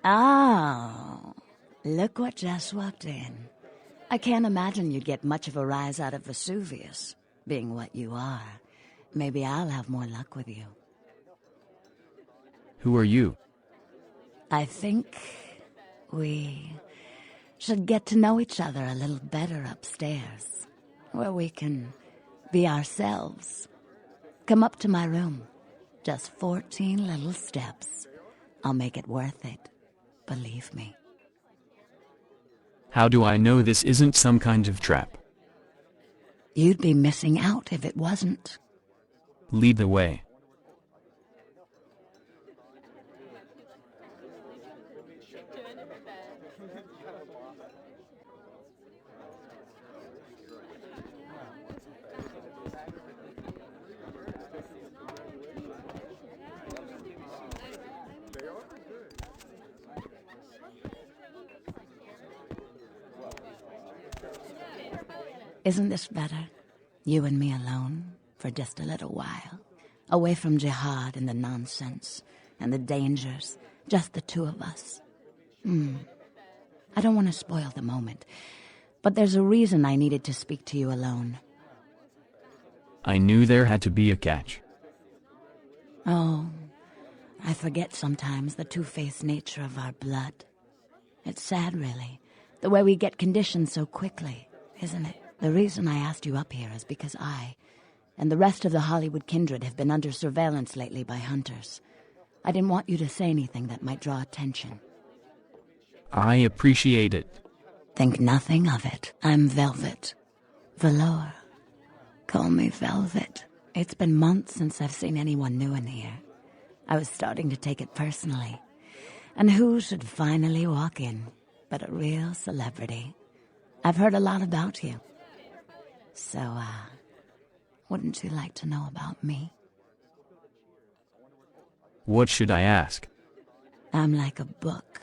Oh, look what just walked in. I can't imagine you'd get much of a rise out of Vesuvius, being what you are. Maybe I'll have more luck with you. Who are you? I think we should get to know each other a little better upstairs, where we can be ourselves. Come up to my room. Just 14 little steps. I'll make it worth it. Believe me. How do I know this isn't some kind of trap? You'd be missing out if it wasn't. Lead the way. Isn't this better? You and me alone, for just a little while. Away from jihad and the nonsense, and the dangers, just the two of us. I don't want to spoil the moment, but there's a reason I needed to speak to you alone. I knew there had to be a catch. Oh, I forget sometimes the two-faced nature of our blood. It's sad, really, the way we get conditioned so quickly, isn't it? The reason I asked you up here is because I and the rest of the Hollywood kindred have been under surveillance lately by hunters. I didn't want you to say anything that might draw attention. I appreciate it. Think nothing of it. I'm Velvet. Velour. Call me Velvet. It's been months since I've seen anyone new in here. I was starting to take it personally. And who should finally walk in but a real celebrity? I've heard a lot about you. So, wouldn't you like to know about me? What should I ask? I'm like a book.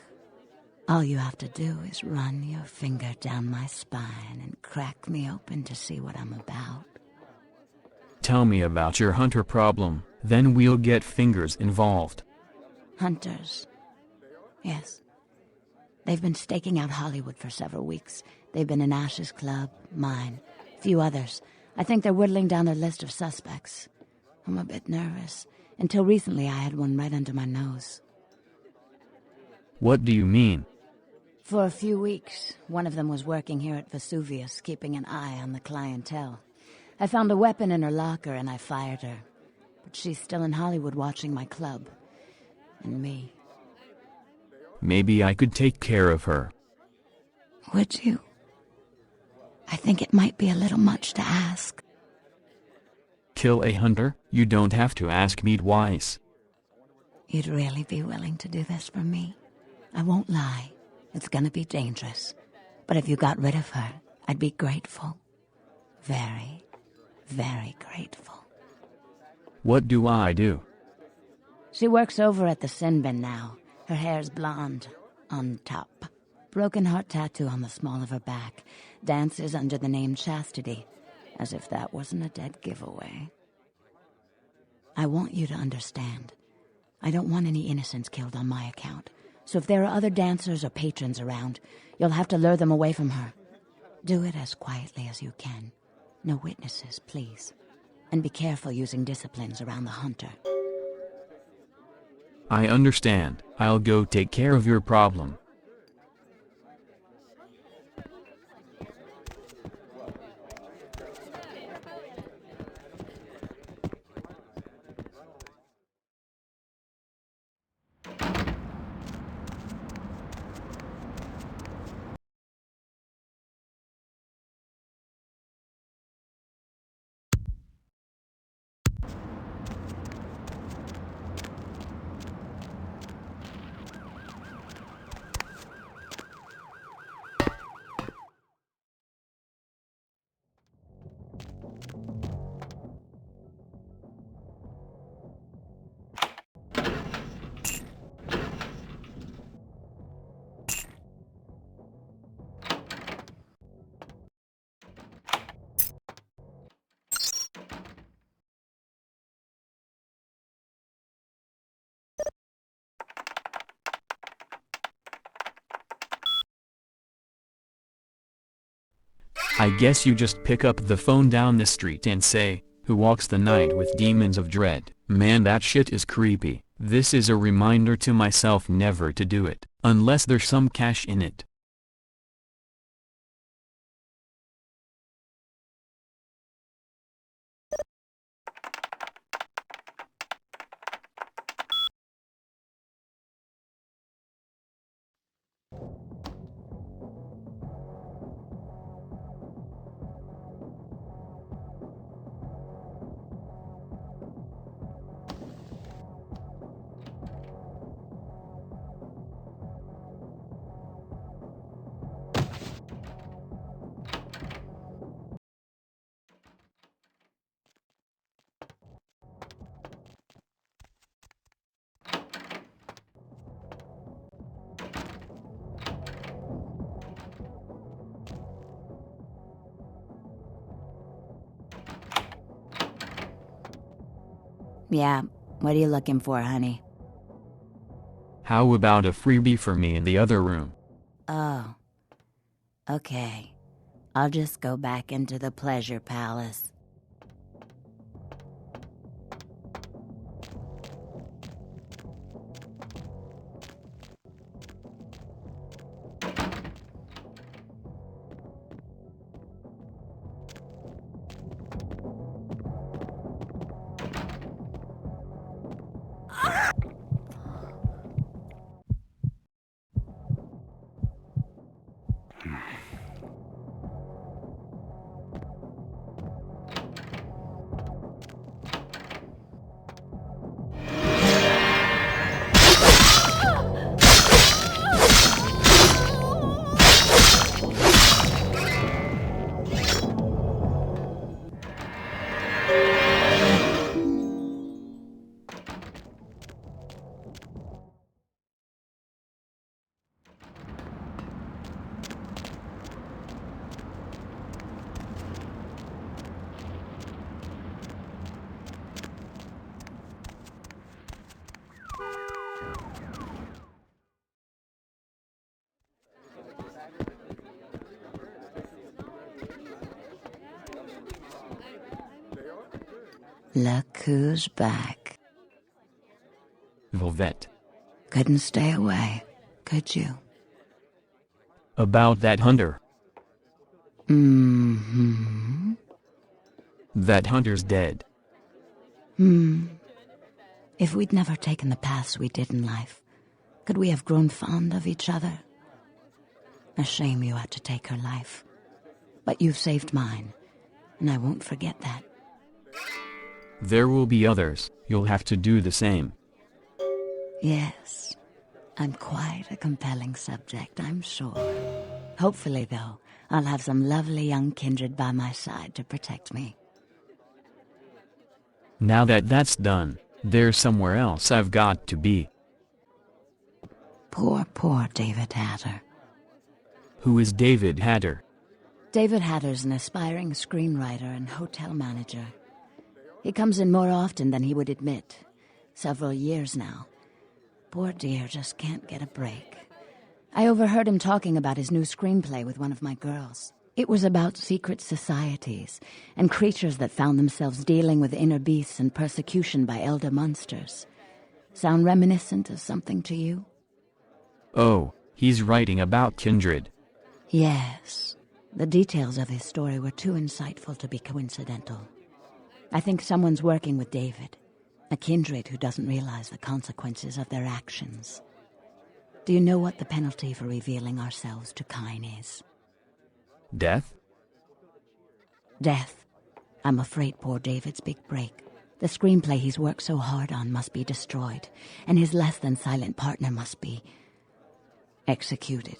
All you have to do is run your finger down my spine and crack me open to see what I'm about. Tell me about your hunter problem, then we'll get fingers involved. Hunters. Yes. They've been staking out Hollywood for several weeks. They've been in Ash's club, mine, a few others. I think they're whittling down their list of suspects. I'm a bit nervous. Until recently, I had one right under my nose. What do you mean? For a few weeks, one of them was working here at Vesuvius, keeping an eye on the clientele. I found a weapon in her locker and I fired her. But she's still in Hollywood watching my club. And me. Maybe I could take care of her. Would you? I think it might be a little much to ask. Kill a hunter? You don't have to ask me twice. You'd really be willing to do this for me? I won't lie. It's gonna be dangerous. But if you got rid of her, I'd be grateful. Very, very grateful. What do I do? She works over at the sin bin now. Her hair's blonde, on top. Broken heart tattoo on the small of her back. Dances under the name Chastity, as if that wasn't a dead giveaway. I want you to understand. I don't want any innocents killed on my account. So if there are other dancers or patrons around, you'll have to lure them away from her. Do it as quietly as you can. No witnesses, please. And be careful using disciplines around the hunter. I understand. I'll go take care of your problem. I guess you just pick up the phone down the street and say, "Who walks the night with demons of dread?" Man, that shit is creepy. This is a reminder to myself never to do it, unless there's some cash in it. Yeah, what are you looking for, honey? How about a freebie for me in the other room? Oh. Okay. I'll just go back into the pleasure palace. Look who's back. Velvet. Couldn't stay away, could you? About that hunter. Mm-hmm. That hunter's dead. If we'd never taken the paths we did in life, could we have grown fond of each other? A shame you had to take her life. But you've saved mine, and I won't forget that. There will be others. You'll have to do the same. Yes, I'm quite a compelling subject, I'm sure. Hopefully, though, I'll have some lovely young kindred by my side to protect me. Now that that's done, there's somewhere else I've got to be. Poor David Hatter. Who is David Hatter? David Hatter's an aspiring screenwriter and hotel manager. He comes in more often than he would admit. Several years now. Poor dear just can't get a break. I overheard him talking about his new screenplay with one of my girls. It was about secret societies and creatures that found themselves dealing with inner beasts and persecution by elder monsters. Sound reminiscent of something to you? Oh, he's writing about kindred. Yes. The details of his story were too insightful to be coincidental. I think someone's working with David, a kindred who doesn't realize the consequences of their actions. Do you know what the penalty for revealing ourselves to Kine is? Death? Death. I'm afraid poor David's big break. The screenplay he's worked so hard on must be destroyed, and his less-than-silent partner must be executed.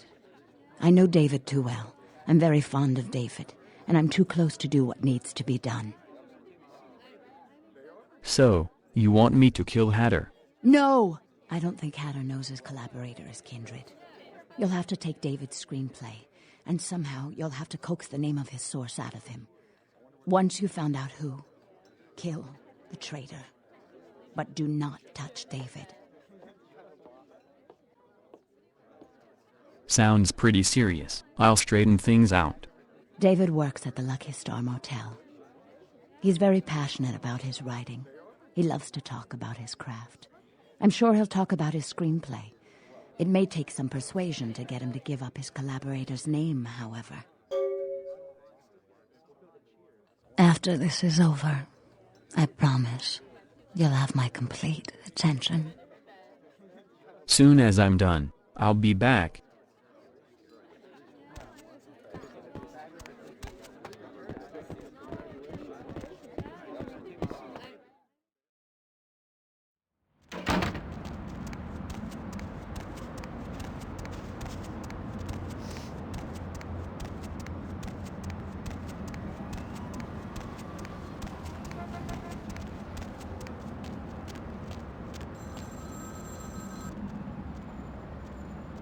I know David too well. I'm very fond of David, and I'm too close to do what needs to be done. So, you want me to kill Hatter? No! I don't think Hatter knows his collaborator is kindred. You'll have to take David's screenplay, and somehow you'll have to coax the name of his source out of him. Once you've found out who, kill the traitor. But do not touch David. Sounds pretty serious. I'll straighten things out. David works at the Lucky Star Motel. He's very passionate about his writing. He loves to talk about his craft. I'm sure he'll talk about his screenplay. It may take some persuasion to get him to give up his collaborator's name, however. After this is over, I promise you'll have my complete attention. Soon as I'm done, I'll be back.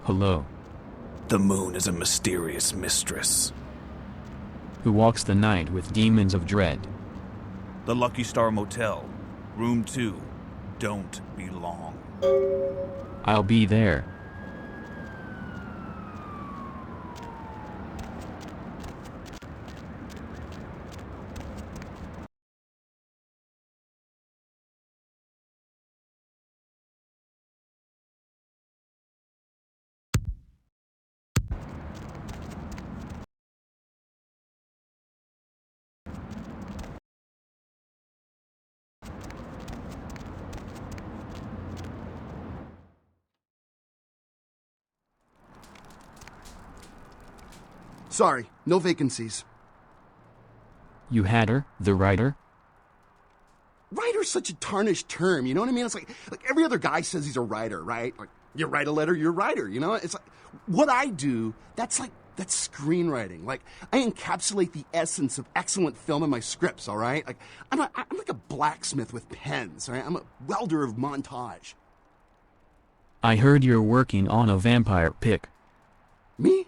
Hello. The moon is a mysterious mistress. Who walks the night with demons of dread? The Lucky Star Motel, Room 2. Don't be long. I'll be there. Sorry, no vacancies. You had her, the writer? Writer's such a tarnished term, you know what I mean? It's like every other guy says he's a writer, right? Like, you write a letter, you're a writer, you know? It's like, what I do, that's screenwriting. Like, I encapsulate the essence of excellent film in my scripts, all right? Like, I'm like a blacksmith with pens, all right? I'm a welder of montage. I heard you're working on a vampire pick. Me?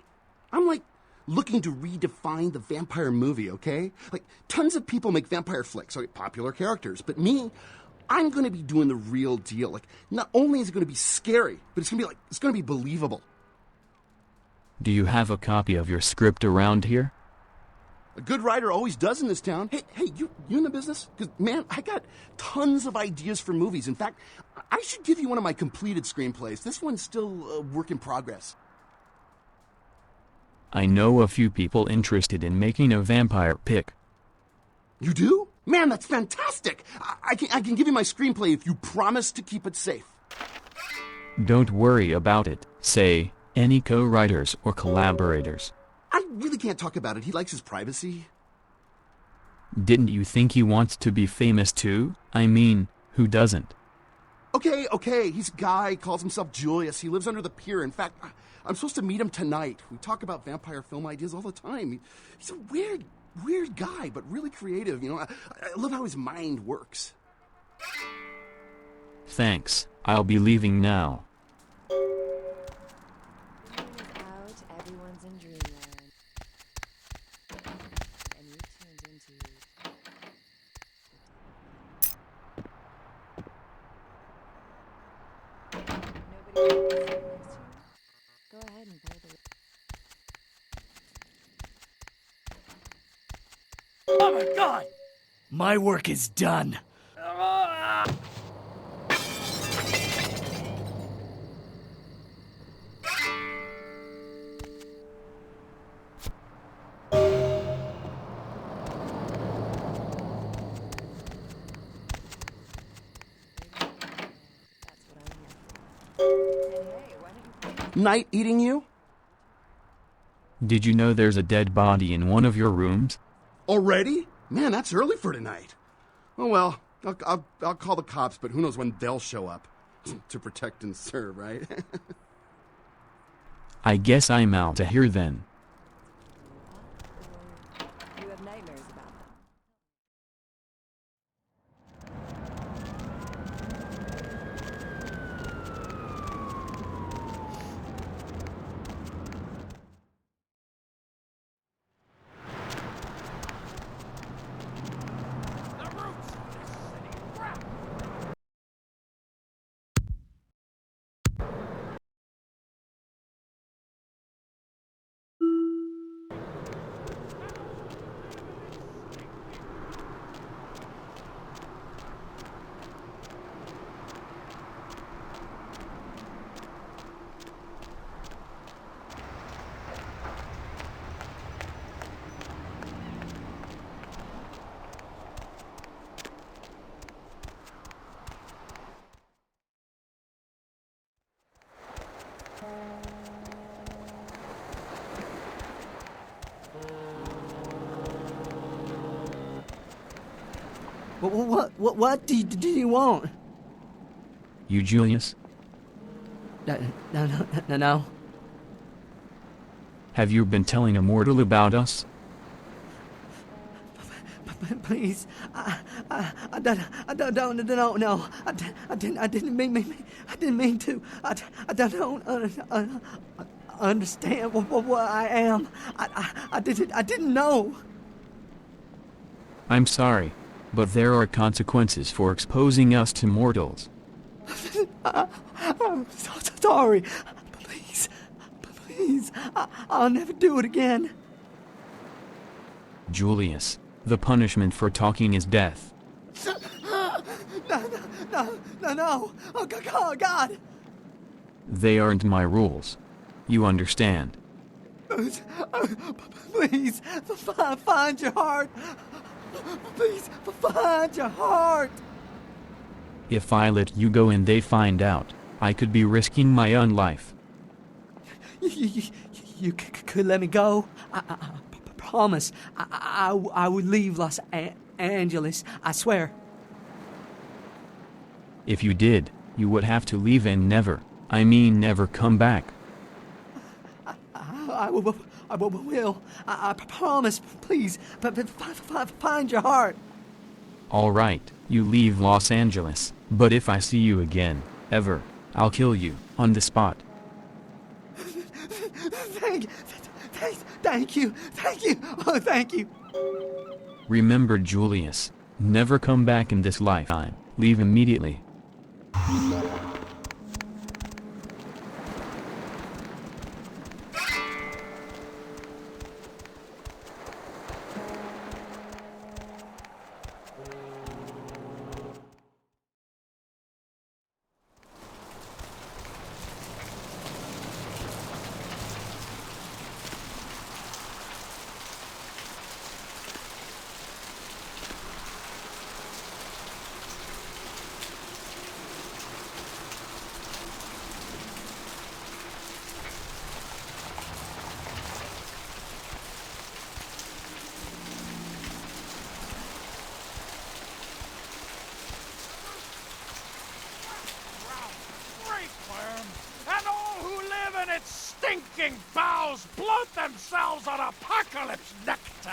I'm like looking to redefine the vampire movie, okay? Like, tons of people make vampire flicks, okay, popular characters, but me, I'm gonna be doing the real deal. Like, not only is it gonna be scary, but it's gonna be believable. Do you have a copy of your script around here? A good writer always does in this town. Hey, you in the business? Because, man, I got tons of ideas for movies. In fact, I should give you one of my completed screenplays. This one's still a work in progress. I know a few people interested in making a vampire pick. You do? Man, that's fantastic! I can give you my screenplay if you promise to keep it safe. Don't worry about it, say, any co-writers or collaborators. I really can't talk about it. He likes his privacy. Didn't you think he wants to be famous too? I mean, who doesn't? Okay, he's a guy, calls himself Julius. He lives under the pier. In fact, I'm supposed to meet him tonight. We talk about vampire film ideas all the time. He's a weird guy, but really creative, you know. I love how his mind works. Thanks, I'll be leaving now. Everyone's in dreamland. And you turned into... Nobody wants to sit next to you? Go ahead and play the... Oh my god! My work is done. Night eating you? Did you know there's a dead body in one of your rooms? Already? Man, that's early for tonight. Oh well, I'll call the cops, but who knows when they'll show up. To protect and serve, right? I guess I'm out of here then. You have nightmares about them. What do you want? You Julius? No. Have you been telling Immortal about us? Please, I don't know. I didn't mean to. I don't understand what I am. I didn't know. I'm sorry, but there are consequences for exposing us to mortals. I'm so sorry. Please, I'll never do it again. Julius, the punishment for talking is death. No. Oh, God. They aren't my rules. You understand? Please, find your heart. Please, find your heart. If I let you go and they find out, I could be risking my own life. You could let me go. I promise. I would leave Los Angeles. I swear. If you did, you would have to leave and never come back. I will. I promise. Please, find your heart. All right, you leave Los Angeles, but if I see you again, ever, I'll kill you on the spot. Thank you. Oh, thank you. Remember, Julius, never come back in this lifetime. Leave immediately. And all who live in its stinking bowels bloat themselves on apocalypse nectar!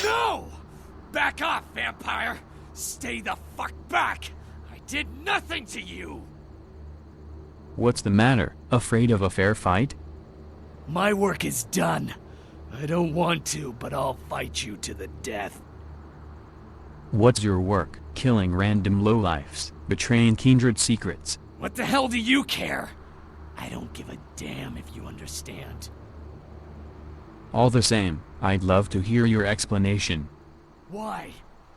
No! Back off, vampire! Stay the fuck back! I did nothing to you! What's the matter? Afraid of a fair fight? My work is done. I don't want to, but I'll fight you to the death. What's your work? Killing random lowlifes, betraying kindred secrets. What the hell do you care? I don't give a damn if you understand. All the same, I'd love to hear your explanation. Why?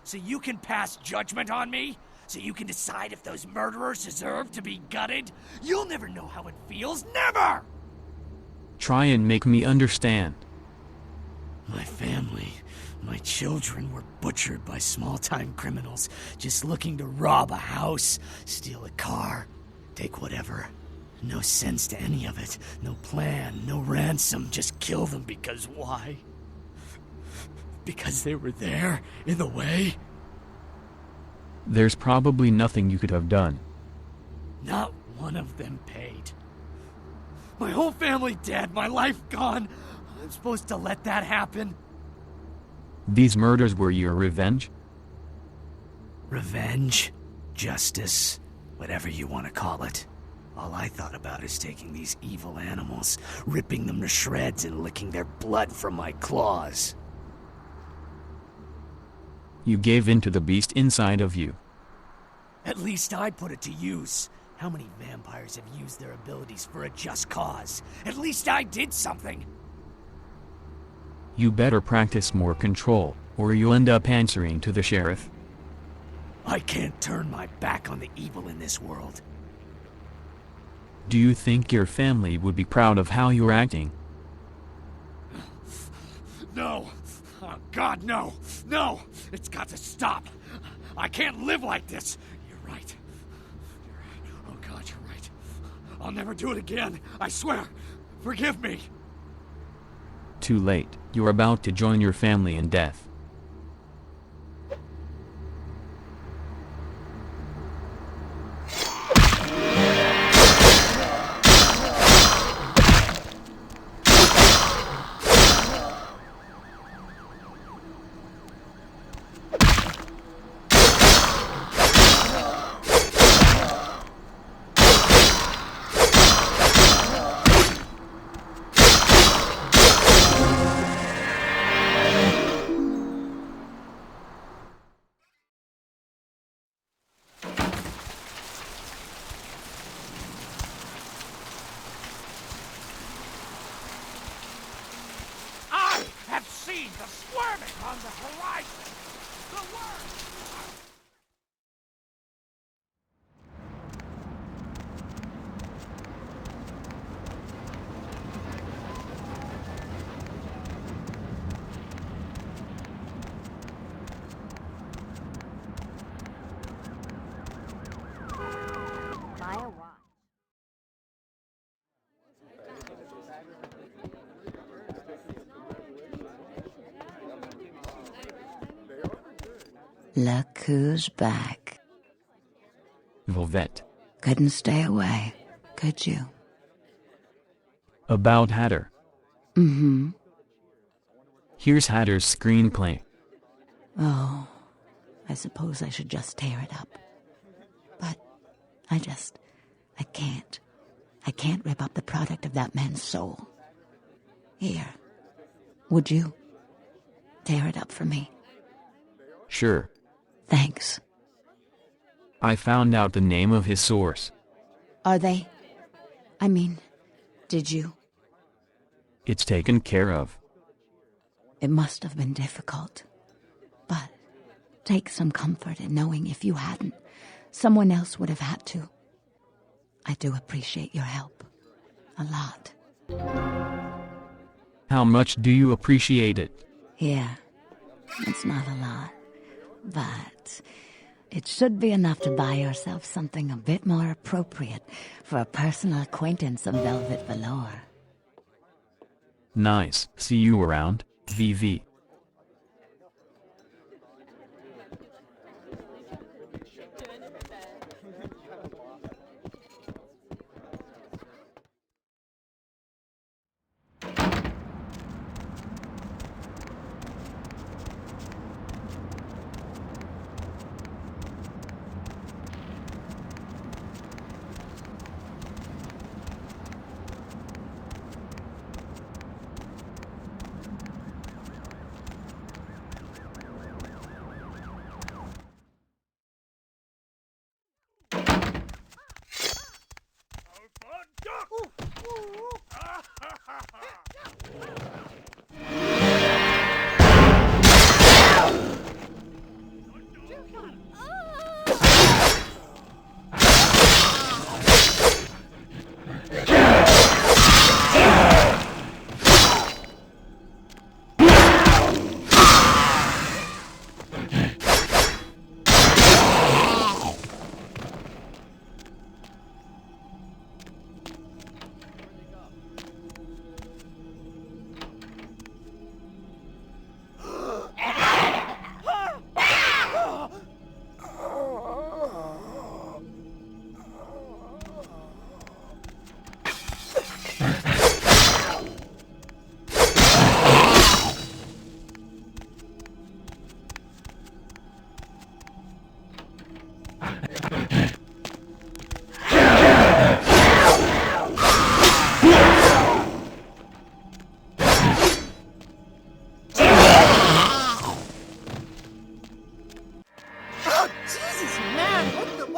So you can pass judgment on me? So you can decide if those murderers deserve to be gutted? You'll never know how it feels, never! Try and make me understand. My family, my children were butchered by small-time criminals just looking to rob a house, steal a car, take whatever. No sense to any of it. No plan, no ransom. Just kill them because why? Because they were there, in the way? There's probably nothing you could have done. Not one of them paid. My whole family dead, my life gone. I'm supposed to let that happen? These murders were your revenge? Revenge? Justice? Whatever you want to call it. All I thought about is taking these evil animals, ripping them to shreds and licking their blood from my claws. You gave in to the beast inside of you. At least I put it to use. How many vampires have used their abilities for a just cause? At least I did something! You better practice more control, or you'll end up answering to the sheriff. I can't turn my back on the evil in this world. Do you think your family would be proud of how you're acting? No! Oh, God, no! No! It's got to stop! I can't live like this! You're right. Oh, God, you're right. I'll never do it again. I swear. Forgive me. Too late. You're about to join your family in death. I have seen the squirming on the horizon. The worms. Maya watch. Look who's back. Velvet. Couldn't stay away, could you? About Hatter. Mm-hmm. Here's Hatter's screenplay. Oh, I suppose I should just tear it up. But I can't. I can't rip up the product of that man's soul. Here, would you tear it up for me? Sure. Thanks. I found out the name of his source. Are they? I mean, did you? It's taken care of. It must have been difficult. But take some comfort in knowing if you hadn't, someone else would have had to. I do appreciate your help. A lot. How much do you appreciate it? Yeah, it's not a lot. But it should be enough to buy yourself something a bit more appropriate for a personal acquaintance of velvet velour. Nice. See you around, VV.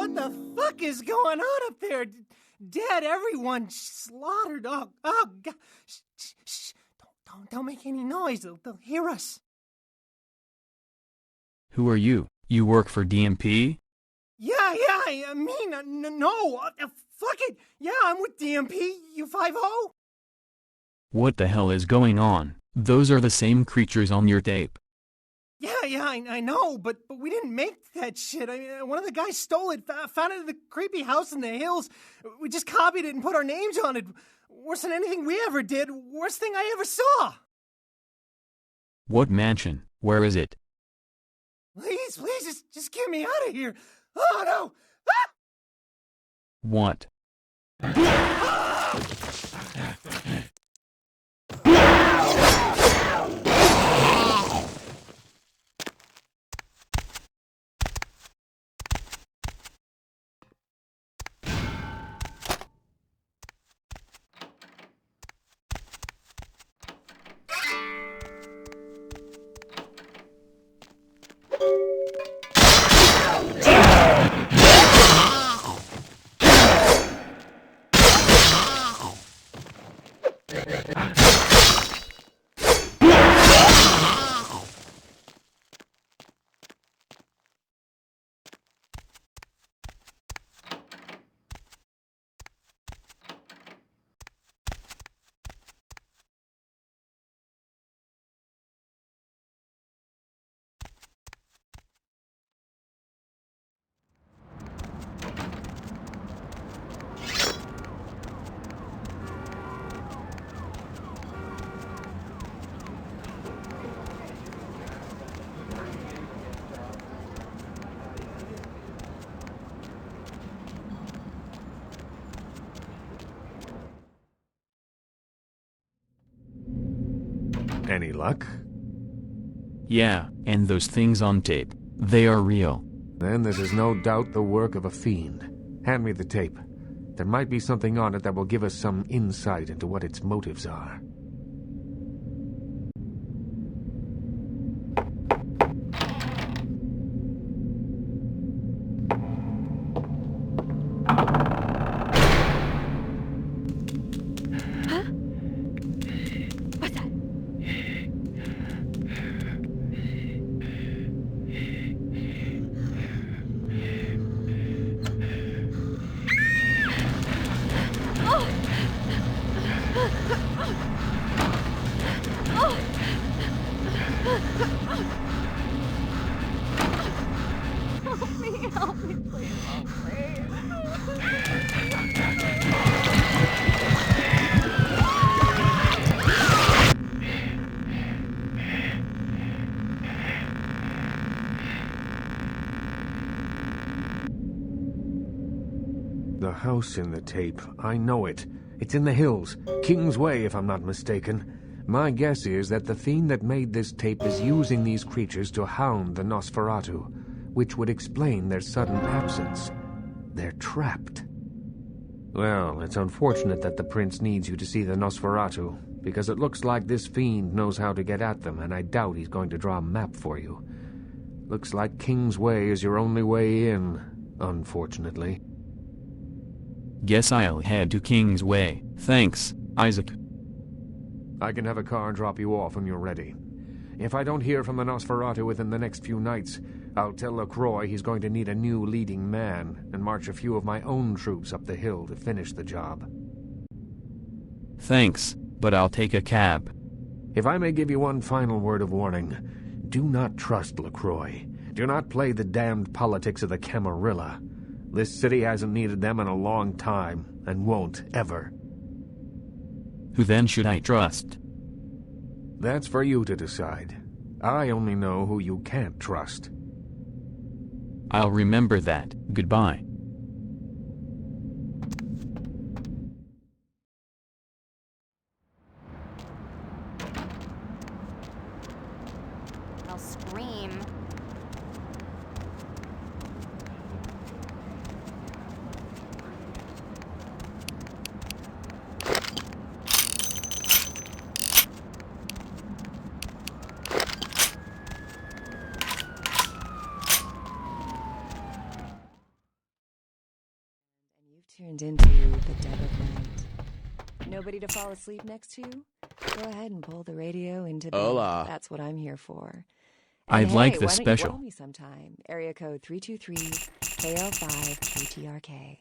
What the fuck is going on up there? Dead, everyone slaughtered. Oh, God. Shh. Don't make any noise. They'll hear us. Who are you? You work for DMP? Yeah, I mean, no. Fuck it. Yeah, I'm with DMP. You 5-0? What the hell is going on? Those are the same creatures on your tape. Yeah, I know, but we didn't make that shit. I mean, one of the guys stole it, found it in the creepy house in the hills. We just copied it and put our names on it. Worse than anything we ever did. Worst thing I ever saw. What mansion? Where is it? Please, just get me out of here. Oh, no. Ah! What? Any luck? Yeah, and those things on tape. They are real. Then this is no doubt the work of a fiend. Hand me the tape. There might be something on it that will give us some insight into what its motives are. Help me, please. The house in the tape, I know it. It's in the hills. King's Way, if I'm not mistaken. My guess is that the fiend that made this tape is using these creatures to hound the Nosferatu, which would explain their sudden absence. They're trapped. Well, it's unfortunate that the prince needs you to see the Nosferatu, because it looks like this fiend knows how to get at them, and I doubt he's going to draw a map for you. Looks like King's Way is your only way in, unfortunately. Guess I'll head to King's Way. Thanks, Isaac. I can have a car drop you off when you're ready. If I don't hear from the Nosferatu within the next few nights, I'll tell LaCroix he's going to need a new leading man and march a few of my own troops up the hill to finish the job. Thanks, but I'll take a cab. If I may give you one final word of warning, do not trust LaCroix. Do not play the damned politics of the Camarilla. This city hasn't needed them in a long time, and won't ever. Who then should I trust? That's for you to decide. I only know who you can't trust. I'll remember that. Goodbye. I'll scream. You've tuned into the dead of night. Nobody to fall asleep next to? Go ahead and pull the radio into bed. Hola. That's what I'm here for. I'd And like hey, the why don't special. you call me sometime? Area code 323-KL5-KTRK.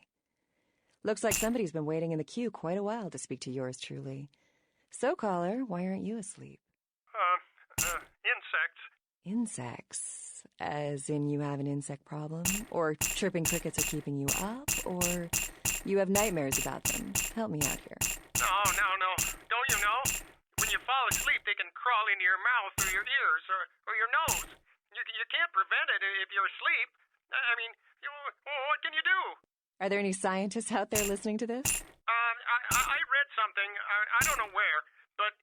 Looks like somebody's been waiting in the queue quite a while to speak to yours truly. So, caller, why aren't you asleep? Insects. Insects? As in you have an insect problem? Or chirping crickets are keeping you up? Or you have nightmares about them? Help me out here. No. Don't you know? When you fall asleep, they can crawl into your mouth or your ears or your nose. You can't prevent it if you're asleep. I mean, what can you do? Are there any scientists out there listening to this? I read something, I don't know where, but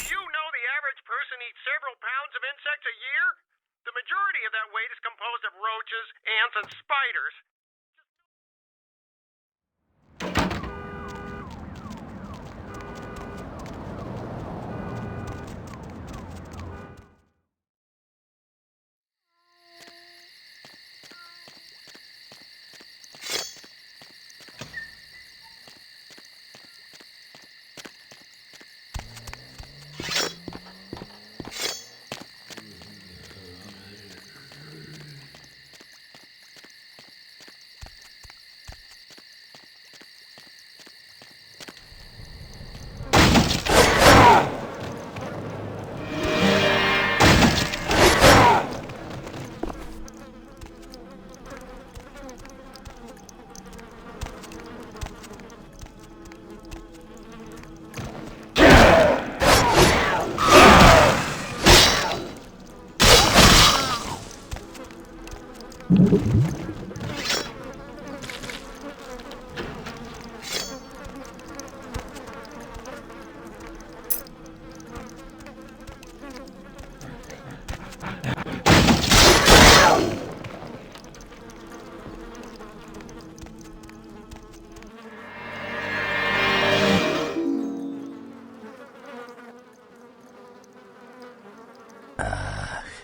do you know the average person eats several pounds of insects a year? The majority of that weight is composed of roaches, ants, and spiders.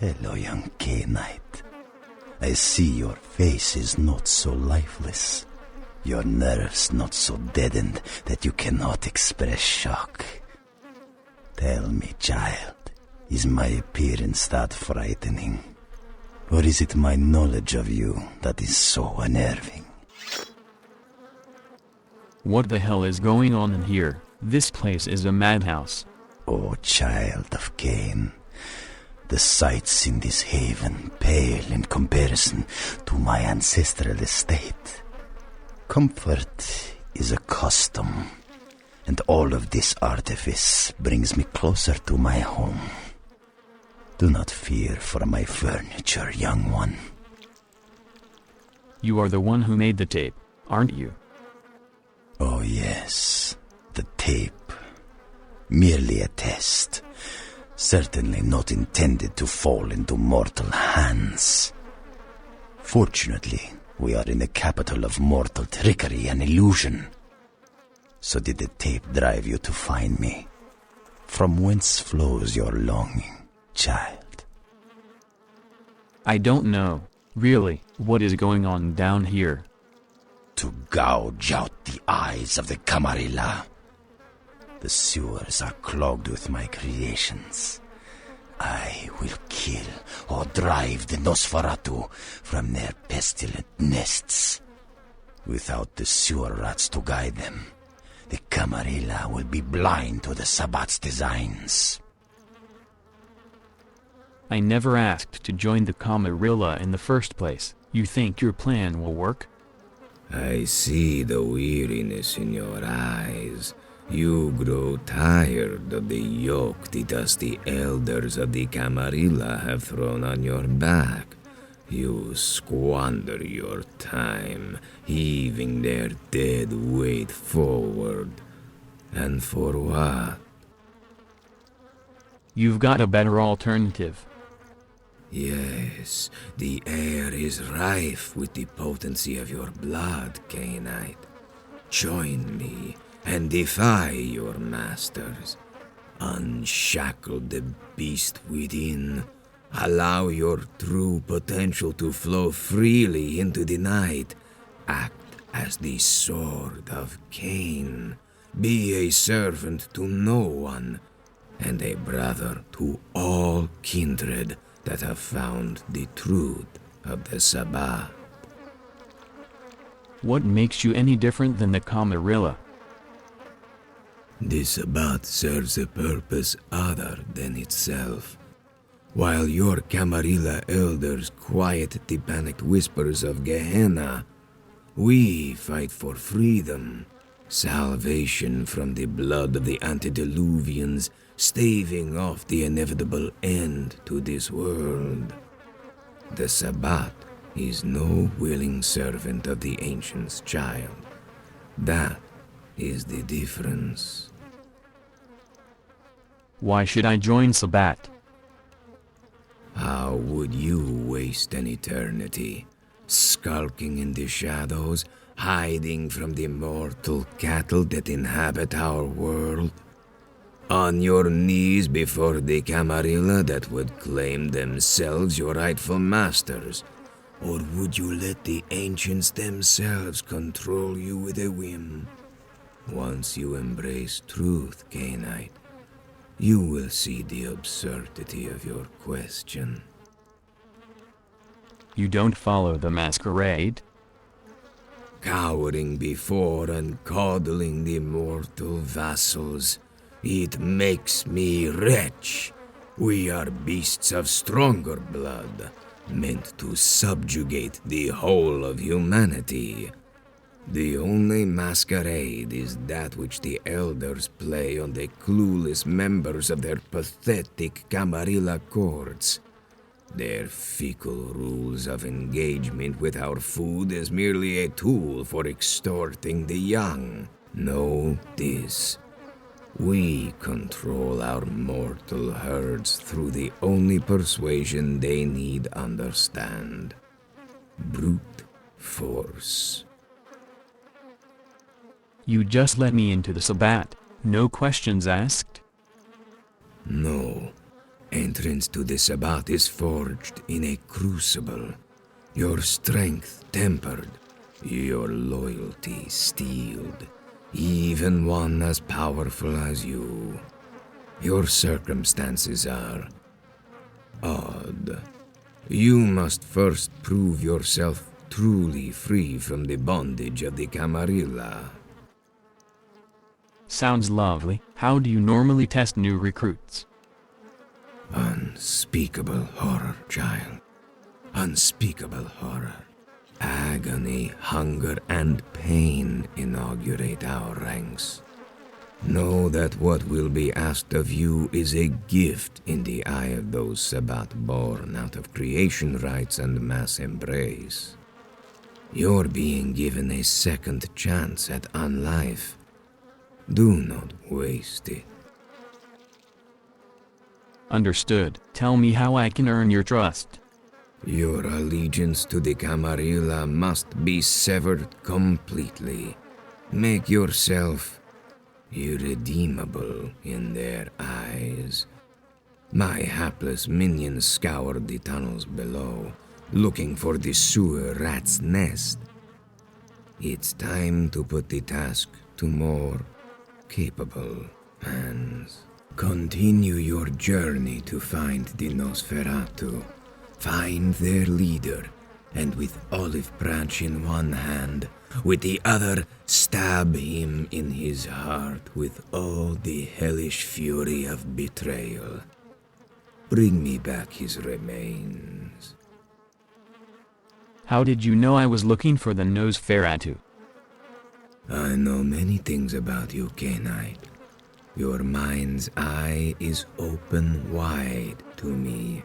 Hello, young K-Knight. I see your face is not so lifeless. Your nerves not so deadened that you cannot express shock. Tell me, child, is my appearance that frightening? Or is it my knowledge of you that is so unnerving? What the hell is going on in here? This place is a madhouse. Oh, child of Cain. The sights in this haven pale in comparison to my ancestral estate. Comfort is a custom, and all of this artifice brings me closer to my home. Do not fear for my furniture, young one. You are the one who made the tape, aren't you? Oh yes, the tape. Merely a test. Certainly not intended to fall into mortal hands. Fortunately, we are in the capital of mortal trickery and illusion. So did the tape drive you to find me? From whence flows your longing, child? I don't know, really, what is going on down here. To gouge out the eyes of the Camarilla. The sewers are clogged with my creations. I will kill or drive the Nosferatu from their pestilent nests. Without the sewer rats to guide them, the Camarilla will be blind to the Sabbat's designs. I never asked to join the Camarilla in the first place. You think your plan will work? I see the weariness in your eyes. You grow tired of the yoke the dusty elders of the Camarilla have thrown on your back. You squander your time, heaving their dead weight forward. And for what? You've got a better alternative. Yes, the air is rife with the potency of your blood, K-Knight. Join me and defy your masters. Unshackle the beast within. Allow your true potential to flow freely into the night. Act as the sword of Cain. Be a servant to no one, and a brother to all kindred that have found the truth of the Sabbath. What makes you any different than the Camarilla? The Sabbath serves a purpose other than itself. While your Camarilla elders quiet the panicked whispers of Gehenna, we fight for freedom, salvation from the blood of the antediluvians, staving off the inevitable end to this world. The Sabbath is no willing servant of the Ancient's child. That is the difference. Why should I join Sabbat? How would you waste an eternity, skulking in the shadows, hiding from the mortal cattle that inhabit our world? On your knees before the Camarilla that would claim themselves your rightful masters? Or would you let the ancients themselves control you with a whim? Once you embrace truth, Cainite, you will see the absurdity of your question. You don't follow the Masquerade? Cowering before and coddling the mortal vassals, it makes me wretch. We are beasts of stronger blood, meant to subjugate the whole of humanity. The only masquerade is that which the elders play on the clueless members of their pathetic Camarilla courts. Their fickle rules of engagement with our food is merely a tool for extorting the young. Know this. We control our mortal herds through the only persuasion they need understand. Brute force. You just let me into the Sabbat, no questions asked? No. Entrance to the Sabbath is forged in a crucible. Your strength tempered, your loyalty steeled. Even one as powerful as you. Your circumstances are odd. You must first prove yourself truly free from the bondage of the Camarilla. Sounds lovely. How do you normally test new recruits? Unspeakable horror, child. Unspeakable horror. Agony, hunger, and pain inaugurate our ranks. Know that what will be asked of you is a gift in the eye of those Sabbath born out of creation rites and mass embrace. You're being given a second chance at unlife. Do not waste it. Understood. Tell me how I can earn your trust. Your allegiance to the Camarilla must be severed completely. Make yourself irredeemable in their eyes. My hapless minions scoured the tunnels below, looking for the sewer rat's nest. It's time to put the task to more capable hands. Continue your journey to find the Nosferatu. Find their leader, and with olive branch in one hand, with the other stab him in his heart with all the hellish fury of betrayal. Bring me back his remains. How did you know I was looking for the Nosferatu? I know many things about you, Cainite. Your mind's eye is open wide to me.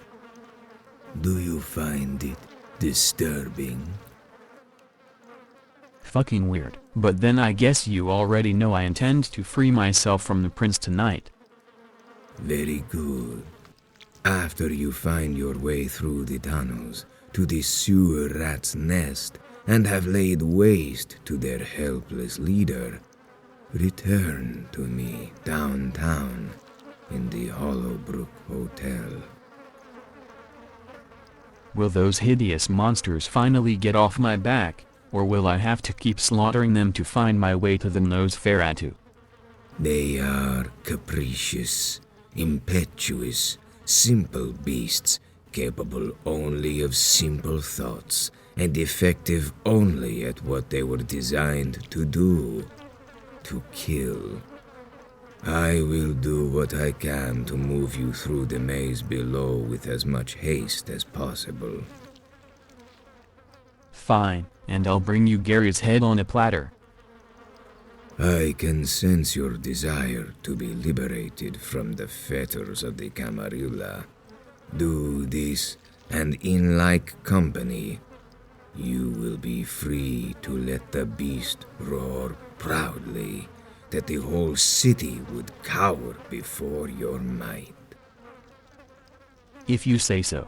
Do you find it disturbing? Fucking weird. But then I guess you already know I intend to free myself from the prince tonight. Very good. After you find your way through the tunnels to the sewer rat's nest and have laid waste to their helpless leader, return to me downtown in the Hollowbrook Hotel. Will those hideous monsters finally get off my back? or will I have to keep slaughtering them to find my way to the Nosferatu? They are capricious, impetuous, simple beasts, capable only of simple thoughts, and effective only at what they were designed to do, to kill. I will do what I can to move you through the maze below with as much haste as possible. Fine, and I'll bring you Gary's head on a platter. I can sense your desire to be liberated from the fetters of the Camarilla. Do this, and in like company, you will be free to let the beast roar proudly, that the whole city would cower before your might. If you say so.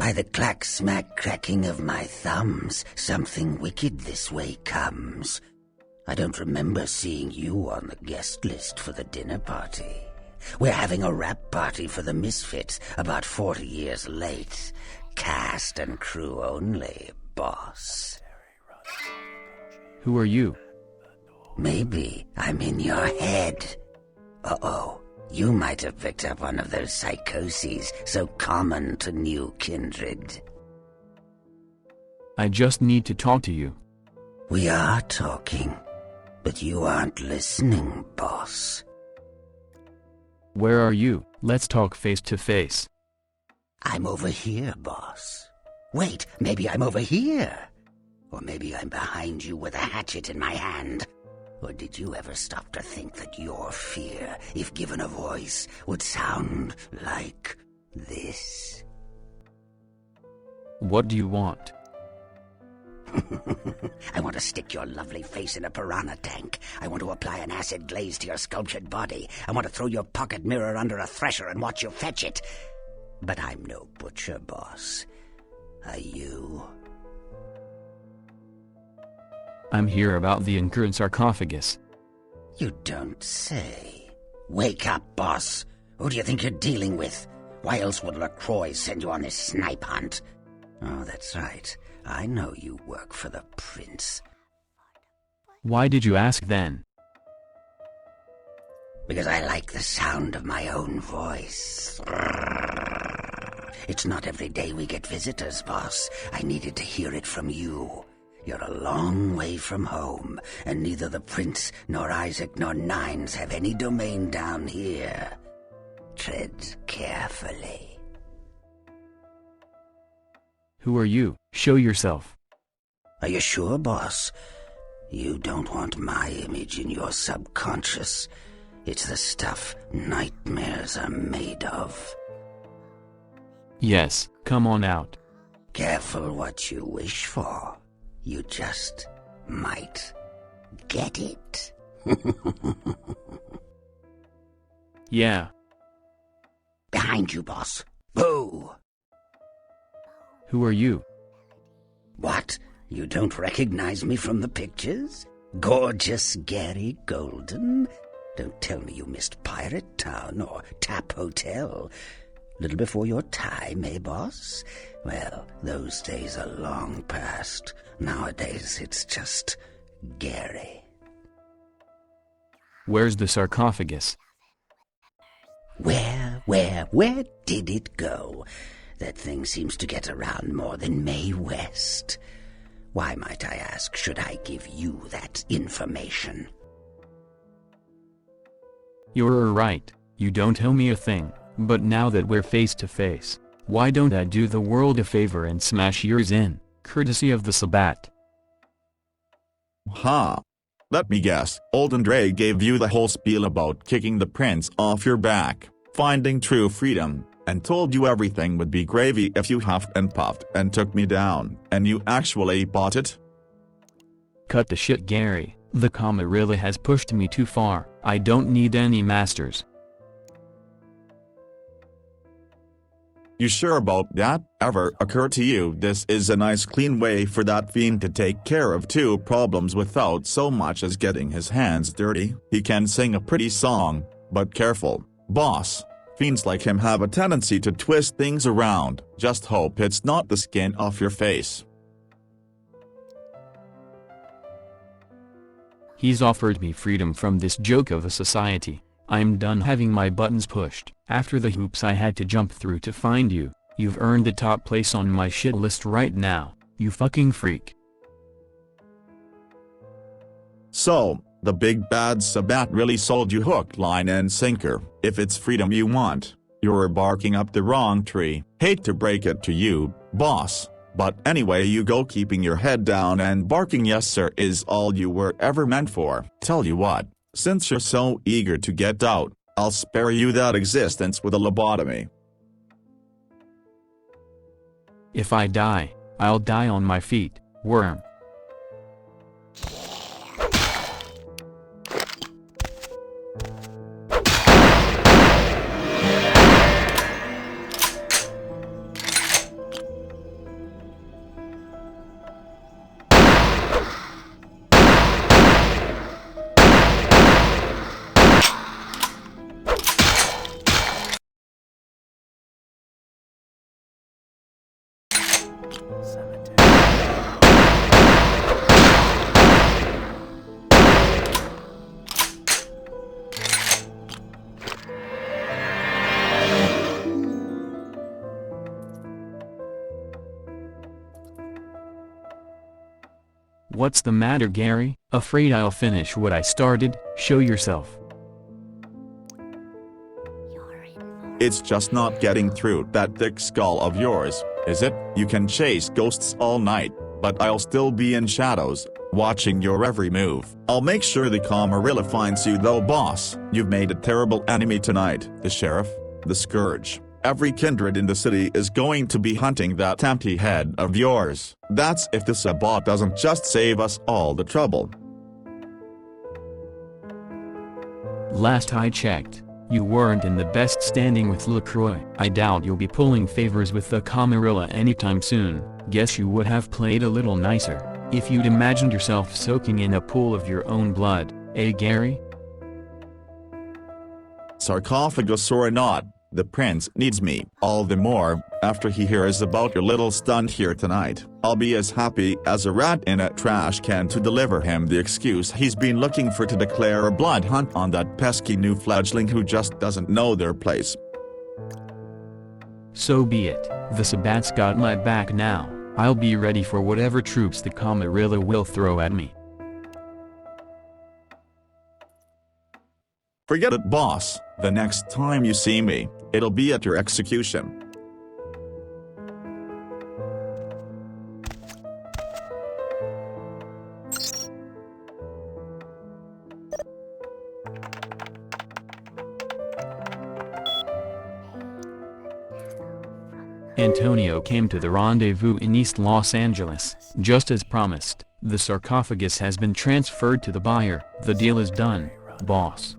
By the clack-smack cracking of my thumbs, something wicked this way comes. I don't remember seeing you on the guest list for the dinner party. We're having a rap party for the Misfits, about 40 years late. Cast and crew only, boss. Who are you? Maybe I'm in your head. Uh-oh. You might have picked up one of those psychoses so common to new kindred. I just need to talk to you. We are talking, but you aren't listening, boss. Where are you? Let's talk face to face. I'm over here, boss. Wait, maybe I'm over here. Or maybe I'm behind you with a hatchet in my hand. Or did you ever stop to think that your fear, if given a voice, would sound like this? What do you want? I want to stick your lovely face in a piranha tank. I want to apply an acid glaze to your sculptured body. I want to throw your pocket mirror under a thresher and watch you fetch it. But I'm no butcher, boss. Are you? I'm here about the incurrent sarcophagus. You don't say. Wake up, boss. Who do you think you're dealing with? Why else would LaCroix send you on this snipe hunt? Oh, that's right. I know you work for the prince. Why did you ask then? Because I like the sound of my own voice. It's not every day we get visitors, boss. I needed to hear it from you. You're a long way from home, and neither the prince nor Isaac nor Nines have any domain down here. Tread carefully. Who are you? Show yourself. Are you sure, boss? You don't want my image in your subconscious. It's the stuff nightmares are made of. Yes, come on out. Careful what you wish for. You just might get it. Yeah. Behind you, boss. Boo! Who are you? What? You don't recognize me from the pictures? Gorgeous Gary Golden? Don't tell me you missed Pirate Town or Tap Hotel. Little before your time, eh, boss? Well, those days are long past. Nowadays, it's just Gary. Where's the sarcophagus? Where did it go? That thing seems to get around more than Mae West. Why, might I ask, should I give you that information? You're right, you don't owe me a thing, but now that we're face to face, why don't I do the world a favor and smash yours in, courtesy of the Sabbat? Ha! Let me guess, Old Andre gave you the whole spiel about kicking the prince off your back, finding true freedom, and told you everything would be gravy if you huffed and puffed and took me down, and you actually bought it? Cut the shit, Gary. The Camarilla has pushed me too far. I don't need any masters. You sure about that? Ever occur to you this is a nice clean way for that fiend to take care of two problems without so much as getting his hands dirty? He can sing a pretty song, but careful, boss. Fiends like him have a tendency to twist things around. Just hope it's not the skin off your face. He's offered me freedom from this joke of a society. I'm done having my buttons pushed. After the hoops I had to jump through to find you, you've earned the top place on my shit list right now, you fucking freak. So, the big bad Sabbat really sold you hook, line and sinker. If it's freedom you want, you're barking up the wrong tree. Hate to break it to you, boss. But anyway you go, keeping your head down and barking yes sir is all you were ever meant for. Tell you what, since you're so eager to get out, I'll spare you that existence with a lobotomy. If I die, I'll die on my feet, worm. What's the matter, Gary? Afraid I'll finish what I started? Show yourself. It's just not getting through that thick skull of yours, is it? You can chase ghosts all night, but I'll still be in shadows, watching your every move. I'll make sure the Camarilla finds you though, boss. You've made a terrible enemy tonight. The sheriff, the scourge. Every kindred in the city is going to be hunting that empty head of yours. That's if the Sabbat doesn't just save us all the trouble. Last I checked, you weren't in the best standing with LaCroix. I doubt you'll be pulling favors with the Camarilla anytime soon. Guess you would have played a little nicer if you'd imagined yourself soaking in a pool of your own blood, eh, Gary? Sarcophagus or not, the prince needs me, all the more, after he hears about your little stunt here tonight. I'll be as happy as a rat in a trash can to deliver him the excuse he's been looking for to declare a blood hunt on that pesky new fledgling who just doesn't know their place. So be it. The Sabbat's got my back now. I'll be ready for whatever troops the Camarilla will throw at me. Forget it, boss. The next time you see me, it'll be at your execution. Antonio came to the rendezvous in East Los Angeles. Just as promised, the sarcophagus has been transferred to the buyer. The deal is done, boss.